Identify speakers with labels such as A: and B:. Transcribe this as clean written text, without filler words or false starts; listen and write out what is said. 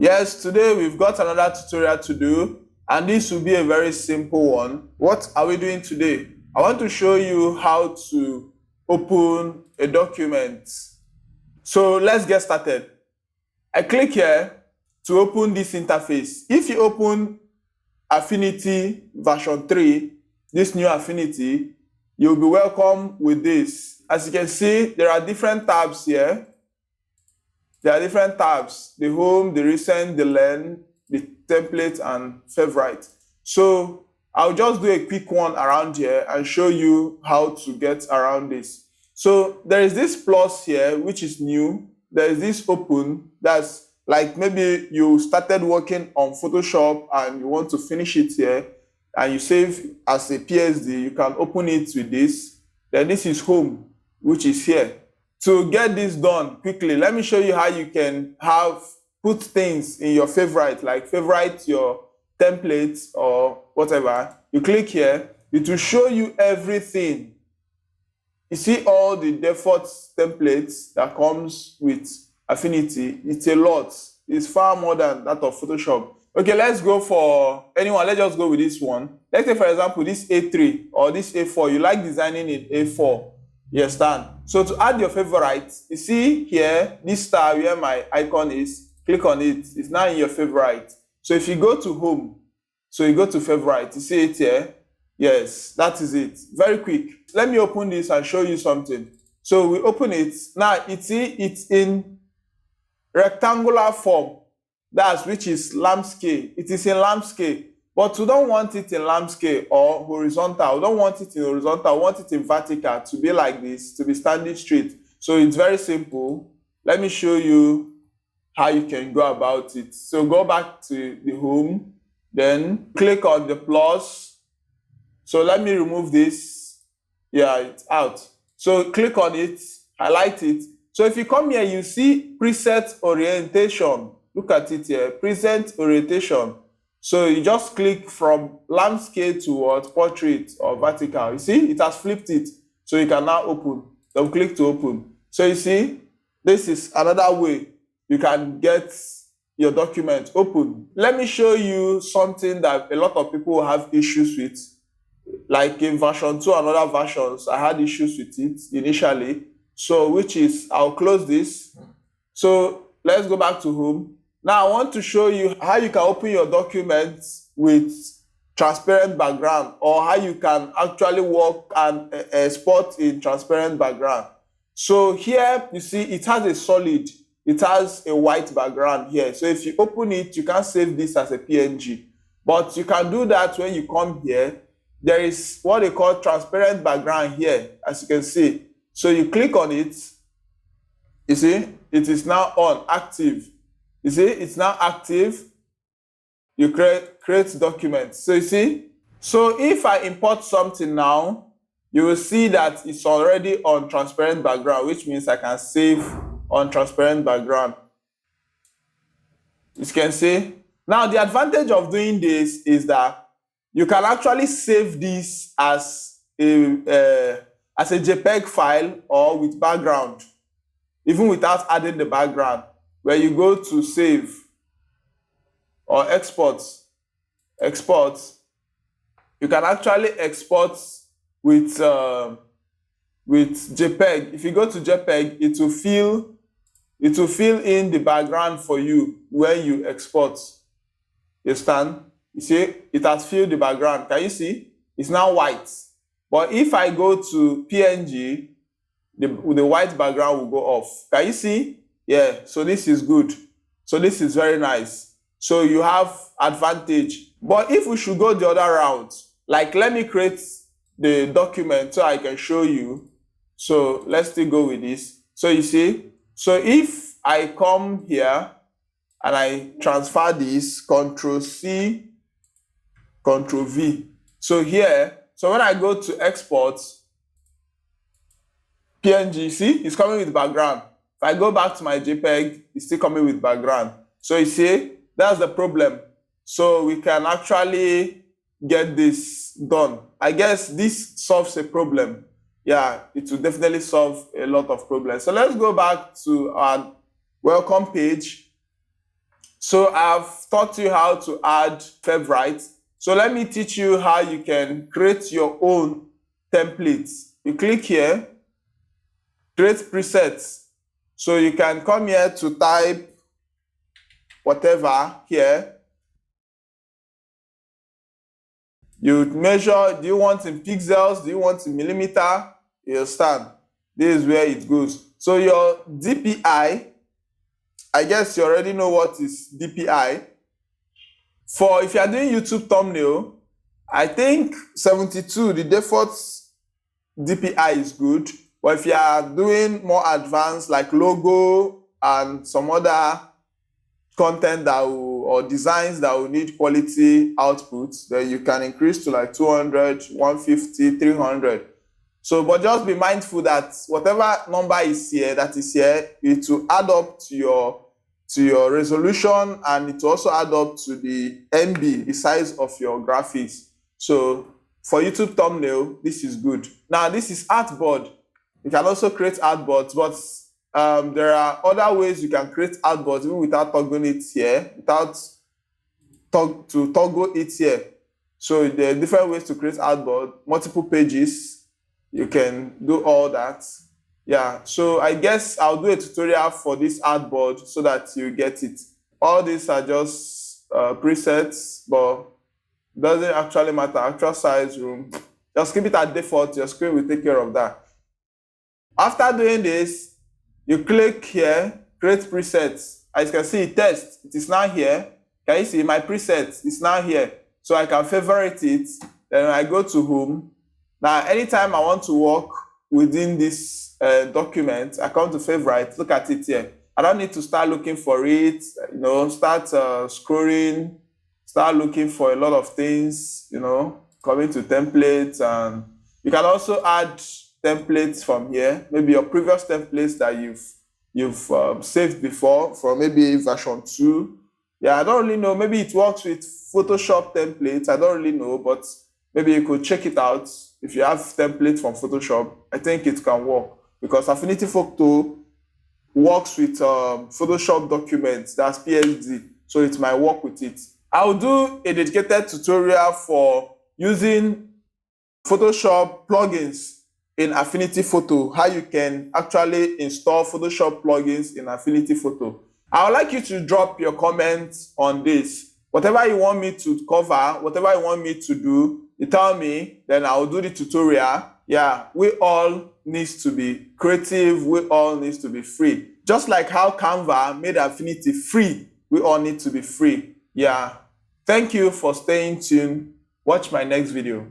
A: Yes, today we've got another tutorial to do, and this will be a very simple one. What are we doing today? I want to show you how to open a document. So let's get started. I click here to open this interface. If you open Affinity version 3, this new Affinity, you'll be welcome with this. As you can see, there are different tabs here. There are different tabs: the home, the recent, the learn, the template, and favorite. So I'll just do a quick one around here and show you how to get around this. So there is this plus here, which is new. There is this open, that's like maybe you started working on Photoshop and you want to finish it here, and you save as a PSD, you can open it with this. Then this is home, which is here. To get this done quickly, let me show you how you can put things in your favorite, like favorite your templates or whatever. You click here, it will show you everything. You see all the default templates that comes with Affinity. It's a lot. It's far more than that of Photoshop. Okay, let's go for anyone. Let's just go with this one. Let's say, for example, this A3 or this A4. You like designing in A4. You understand? So to add your favorite, you see here, this star where my icon is, click on it. It's now in your favorite. So if you go to home, so you go to favorite, you see it here. Yes, that is it. Very quick. Let me open this and show you something. So we open it. Now it's in rectangular form. That's which is landscape. It is in landscape. But we don't want it in landscape or horizontal. We don't want it in horizontal. We want it in vertical to be like this, to be standing straight. So it's very simple. Let me show you how you can go about it. So go back to the home, then click on the plus. So let me remove this. Yeah, it's out. So click on it, highlight it. So if you come here, you see preset orientation. Look at it here, present orientation. So you just click from landscape to what? Portrait or vertical. You see, it has flipped it. So you can now open. Double click to open. So you see, this is another way you can get your document open. Let me show you something that a lot of people have issues with. Like in version 2 and other versions, I had issues with it initially. So which is, I'll close this. So let's go back to home. Now I want to show you how you can open your documents with transparent background, or how you can actually work and export in transparent background. So here you see it has a solid, it has a white background here. So if you open it, you can save this as a PNG. But you can do that when you come here. There is what they call transparent background here, as you can see. So you click on it, you see, it is now on, active. You see, it's now active. You create document. So you see, so if I import something now, you will see that it's already on transparent background, which means I can save on transparent background. You can see. Now the advantage of doing this is that you can actually save this as a JPEG file or with background, even without adding the background. Where you go to save or export, you can actually export with JPEG. If you go to JPEG, it will fill in the background for you when you export. You understand? You see, it has filled the background. Can you see? It's now white. But if I go to PNG, the white background will go off. Can you see? Yeah, so this is good. So this is very nice. So you have advantage. But if we should go the other route, like let me create the document so I can show you. So let's still go with this. So you see, so if I come here and I transfer this, Control C, Control V. So here, so when I go to export, PNG, see, it's coming with background. If I go back to my JPEG, it's still coming with background. So you see, that's the problem. So we can actually get this done. I guess this solves a problem. Yeah, it will definitely solve a lot of problems. So let's go back to our welcome page. So I've taught you how to add favorites. So let me teach you how you can create your own templates. You click here, create presets. So you can come here to type whatever here. You measure, do you want in pixels? Do you want in millimeter? You understand? This is where it goes. So your DPI, I guess you already know what is DPI. For if you are doing YouTube thumbnail, I think 72, the default DPI is good. But if you are doing more advanced like logo and some other content that will, or designs that will need quality output, then you can increase to like 200, 150, 300. So, but just be mindful that whatever number is here, that is here, it will add up to your resolution, and it will also add up to the MB, the size of your graphics. So for YouTube thumbnail, this is good. Now this is artboard. You can also create artboards, but there are other ways you can create artboards even without toggling it here, without toggle it here. So there are different ways to create artboard, multiple pages. You can do all that. Yeah, so I guess I'll do a tutorial for this artboard so that you get it. All these are just presets, but it doesn't actually matter. Actual size, room, just keep it at default. Your screen will take care of that. After doing this, you click here, create presets. As you can see, test, it is now here. Can you see my presets? It's now here. So I can favorite it. Then I go to home. Now, anytime I want to work within this document, I come to favorite, look at it here. I don't need to start looking for it, start scrolling, start looking for a lot of things, coming to templates. And you can also add templates from here, maybe your previous templates that you've saved before from maybe version 2. Yeah, I don't really know. Maybe it works with Photoshop templates. I don't really know, but maybe you could check it out. If you have templates from Photoshop, I think it can work, because Affinity Photo works with Photoshop documents, that's PSD, so it might work with it. I'll do a dedicated tutorial for using Photoshop plugins in Affinity Photo, how you can actually install Photoshop plugins in Affinity Photo. I would like you to drop your comments on this. Whatever you want me to cover, whatever you want me to do, you tell me, then I'll do the tutorial. Yeah, we all need to be creative, we all need to be free. Just like how Canva made Affinity free, we all need to be free. Yeah, thank you for staying tuned. Watch my next video.